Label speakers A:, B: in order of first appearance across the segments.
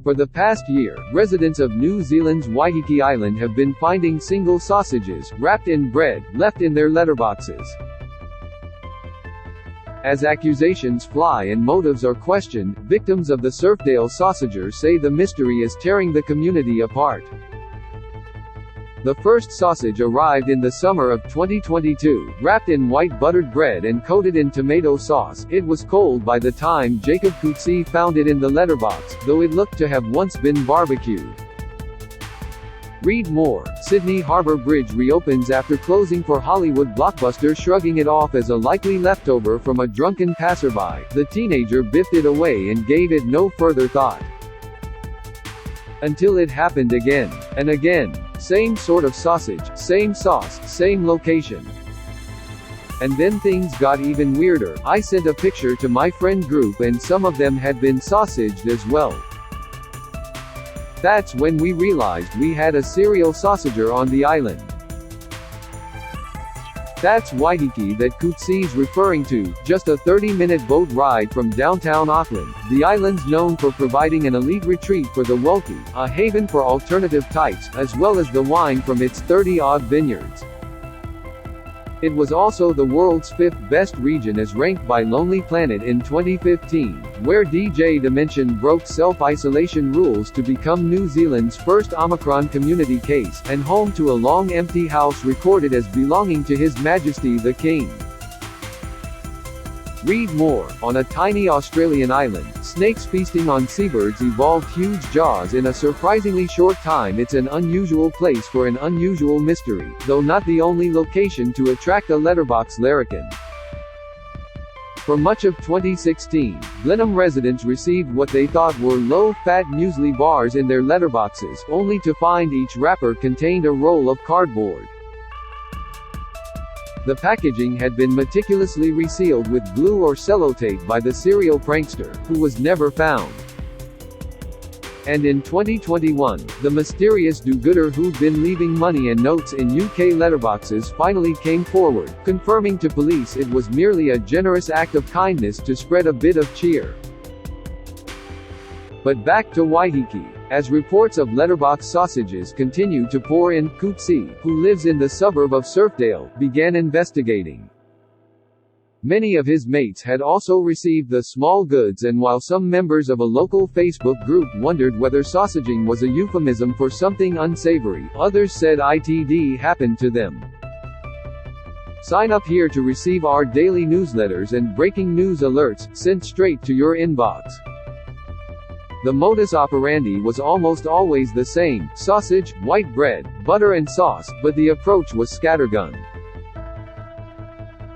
A: For the past year, residents of New Zealand's Waiheke Island have been finding single sausages, wrapped in bread, left in their letterboxes. As accusations fly and motives are questioned, victims of the Surfdale Sausager say the mystery is tearing the community apart. The first sausage arrived in the summer of 2022, wrapped in white buttered bread and coated in tomato sauce. It was cold by the time Jacob Coetzee found it in the letterbox, though it looked to have once been barbecued. Read more. Sydney Harbour Bridge reopens after closing for Hollywood blockbuster, shrugging it off as a likely leftover from a drunken passerby. The teenager biffed it away and gave it no further thought. Until it happened again. And again. Same sort of sausage, same sauce, same location. And then things got even weirder. I sent a picture to my friend group and some of them had been sausaged as well. That's when we realized we had a serial sausager on the island. That's Waiheke that Coetzee's referring to, just a 30-minute boat ride from downtown Auckland. The island's known for providing an elite retreat for the wealthy, a haven for alternative types, as well as the wine from its 30-odd vineyards. It was also the world's 5th best region as ranked by Lonely Planet in 2015, where DJ Dimension broke self-isolation rules to become New Zealand's first Omicron community case, and home to a long empty house recorded as belonging to His Majesty the King. Read more. On a tiny Australian island, snakes feasting on seabirds evolved huge jaws in a surprisingly short time. It's an unusual place for an unusual mystery, though not the only location to attract a letterbox larrikin. For much of 2016, Blenheim residents received what they thought were low-fat muesli bars in their letterboxes, only to find each wrapper contained a roll of cardboard. The packaging had been meticulously resealed with glue or sellotape by the serial prankster, who was never found. And in 2021, the mysterious do-gooder who'd been leaving money and notes in UK letterboxes finally came forward, confirming to police it was merely a generous act of kindness to spread a bit of cheer. But back to Waiheke. As reports of letterbox sausages continue to pour in, Coetzee, who lives in the suburb of Surfdale, began investigating. Many of his mates had also received the small goods, and while some members of a local Facebook group wondered whether sausaging was a euphemism for something unsavory, others said it'd happened to them. Sign up here to receive our daily newsletters and breaking news alerts, sent straight to your inbox. The modus operandi was almost always the same: sausage, white bread, butter and sauce, but the approach was scattergun.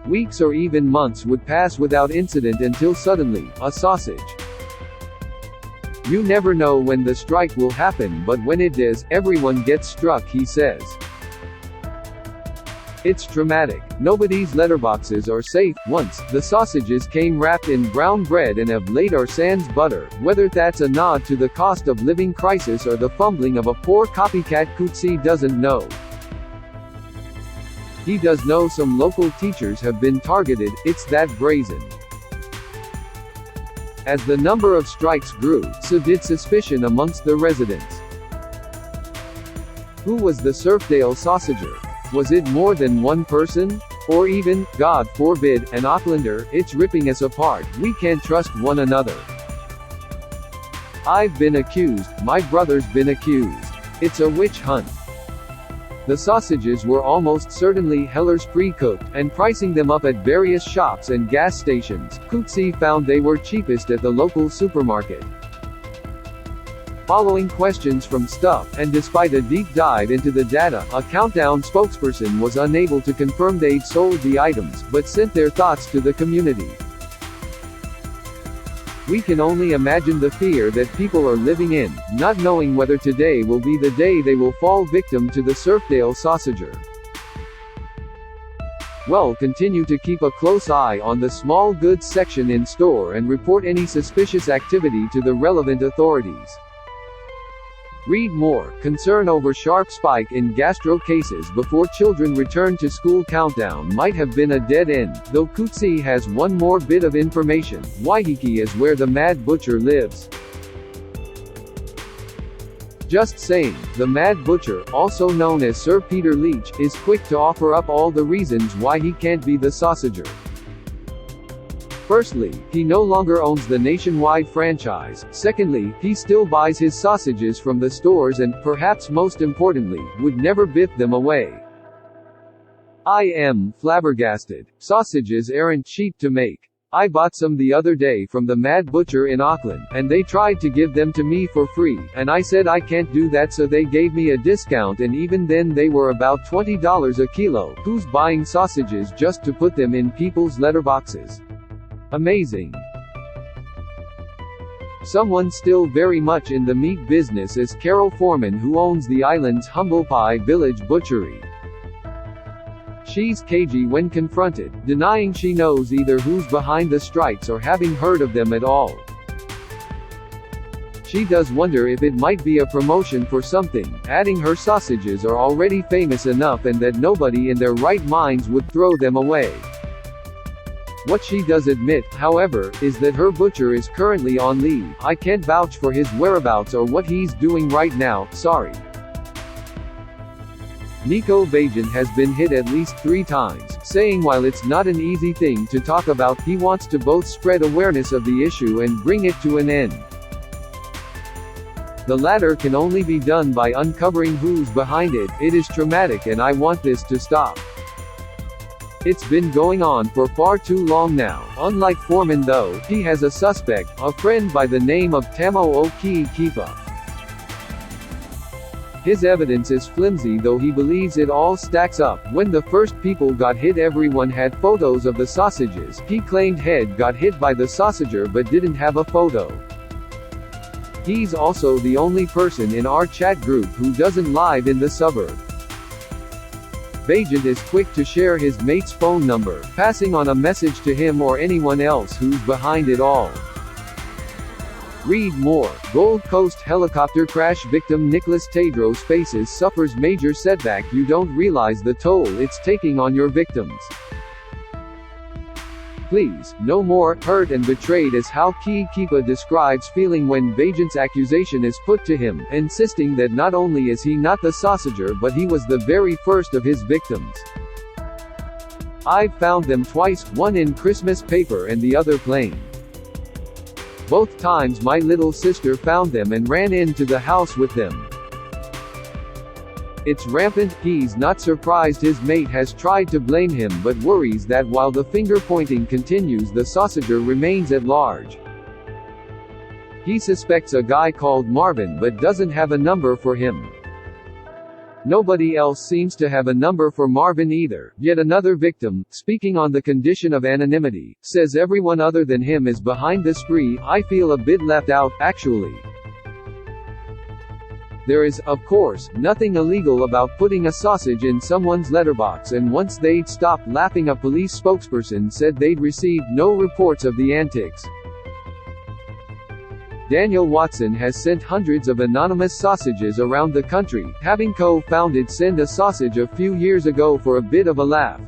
A: Weeks or even months would pass without incident until suddenly, a sausage. You never know when the strike will happen, but when it does, everyone gets struck, he says. It's traumatic. Nobody's letterboxes are safe. Once, the sausages came wrapped in brown bread and of late are sans butter. Whether that's a nod to the cost of living crisis or the fumbling of a poor copycat, Coetzee doesn't know. He does know some local teachers have been targeted. It's that brazen. As the number of strikes grew, so did suspicion amongst the residents. Who was the Surfdale Sausager? Was it more than one person? Or even, God forbid, an Aucklander? It's ripping us apart. We can't trust one another. I've been accused. My brother's been accused. It's a witch hunt. The sausages were almost certainly Heller's pre-cooked, and pricing them up at various shops and gas stations, Coetzee found they were cheapest at the local supermarket. Following questions from Stuff, and despite a deep dive into the data, a Countdown spokesperson was unable to confirm they'd sold the items, but sent their thoughts to the community. We can only imagine the fear that people are living in, not knowing whether today will be the day they will fall victim to the Surfdale Sausager. Well, continue to keep a close eye on the small goods section in store and report any suspicious activity to the relevant authorities. Read more. Concern over sharp spike in gastro cases before children return to school. Countdown might have been a dead end, though Coetzee has one more bit of information. Waiheke is where the Mad Butcher lives. Just saying, the Mad Butcher, also known as Sir Peter Leach, is quick to offer up all the reasons why he can't be the Sausager. Firstly, he no longer owns the nationwide franchise. Secondly, he still buys his sausages from the stores and, perhaps most importantly, would never biff them away. I am flabbergasted. Sausages aren't cheap to make. I bought some the other day from the Mad Butcher in Auckland, and they tried to give them to me for free, and I said I can't do that, so they gave me a discount, and even then they were about $20 a kilo. Who's buying sausages just to put them in people's letterboxes? Amazing. Someone still very much in the meat business is Carol Foreman, who owns the island's Humble Pie Village Butchery. She's cagey when confronted, denying she knows either who's behind the strikes or having heard of them at all. She does wonder if it might be a promotion for something, adding her sausages are already famous enough and that nobody in their right minds would throw them away. What she does admit, however, is that her butcher is currently on leave. I can't vouch for his whereabouts or what he's doing right now, sorry. Nico Vegan has been hit at least 3 times, saying while it's not an easy thing to talk about, he wants to both spread awareness of the issue and bring it to an end. The latter can only be done by uncovering who's behind it. It is traumatic and I want this to stop. It's been going on for far too long now. Unlike Foreman though, he has a suspect, a friend by the name of Tamo Okiikipa. His evidence is flimsy though he believes it all stacks up. When the first people got hit, everyone had photos of the sausages. He claimed Head got hit by the Sausager but didn't have a photo. He's also the only person in our chat group who doesn't live in the suburb. Vegan is quick to share his mate's phone number, passing on a message to him or anyone else who's behind it all. Read more. Gold Coast helicopter crash victim Nicholas Tadros suffers major setback. You don't realize the toll it's taking on your victims. Please, no more. Hurt and betrayed is how Kipa describes feeling when Vegan's accusation is put to him, insisting that not only is he not the Sausager but he was the very first of his victims. I've found them twice, one in Christmas paper and the other plain. Both times my little sister found them and ran into the house with them. It's rampant. He's not surprised his mate has tried to blame him but worries that while the finger-pointing continues, the Sausager remains at large. He suspects a guy called Marvin but doesn't have a number for him. Nobody else seems to have a number for Marvin either. Yet another victim, speaking on the condition of anonymity, says everyone other than him is behind the spree. I feel a bit left out, actually. There is, of course, nothing illegal about putting a sausage in someone's letterbox, and once they'd stopped laughing, a police spokesperson said they'd received no reports of the antics. Daniel Watson has sent hundreds of anonymous sausages around the country, having co-founded Send a Sausage a few years ago for a bit of a laugh.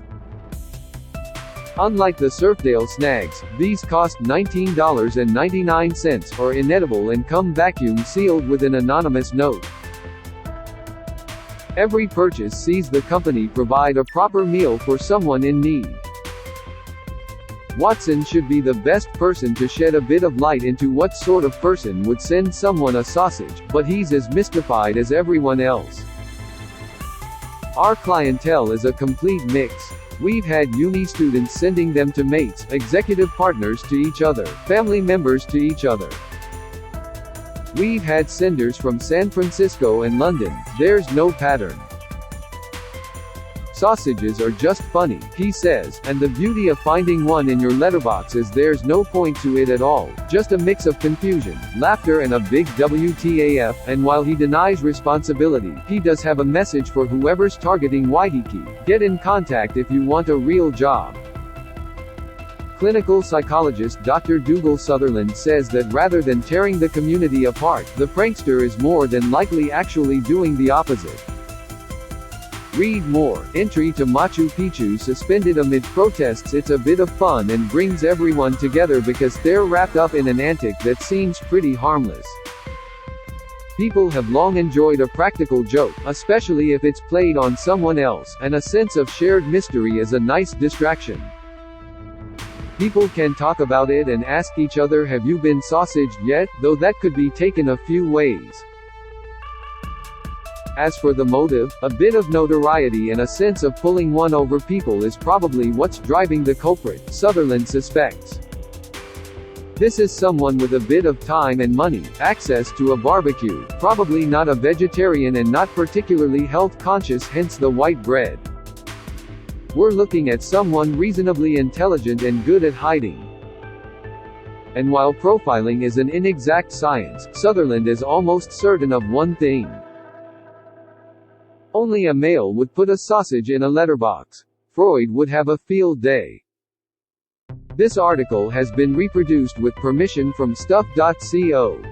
A: Unlike the Surfdale snags, these cost $19.99, are inedible and come vacuum sealed with an anonymous note. Every purchase sees the company provide a proper meal for someone in need. Watson should be the best person to shed a bit of light into what sort of person would send someone a sausage, but he's as mystified as everyone else. Our clientele is a complete mix. We've had uni students sending them to mates, executive partners to each other, family members to each other. We've had senders from San Francisco and London. There's no pattern. Sausages are just funny, he says, and the beauty of finding one in your letterbox is there's no point to it at all, just a mix of confusion, laughter and a big WTAF, and while he denies responsibility, he does have a message for whoever's targeting Waiheke: get in contact if you want a real job. Clinical psychologist Dr. Dougal Sutherland says that rather than tearing the community apart, the prankster is more than likely actually doing the opposite. Read more. Entry to Machu Picchu suspended amid protests. It's a bit of fun and brings everyone together because they're wrapped up in an antic that seems pretty harmless. People have long enjoyed a practical joke, especially if it's played on someone else, and a sense of shared mystery is a nice distraction. People can talk about it and ask each other, have you been sausaged yet, though that could be taken a few ways. As for the motive, a bit of notoriety and a sense of pulling one over people is probably what's driving the culprit, Sutherland suspects. This is someone with a bit of time and money, access to a barbecue, probably not a vegetarian and not particularly health conscious, hence the white bread. We're looking at someone reasonably intelligent and good at hiding. And while profiling is an inexact science, Sutherland is almost certain of one thing. Only a male would put a sausage in a letterbox. Freud would have a field day. This article has been reproduced with permission from stuff.co.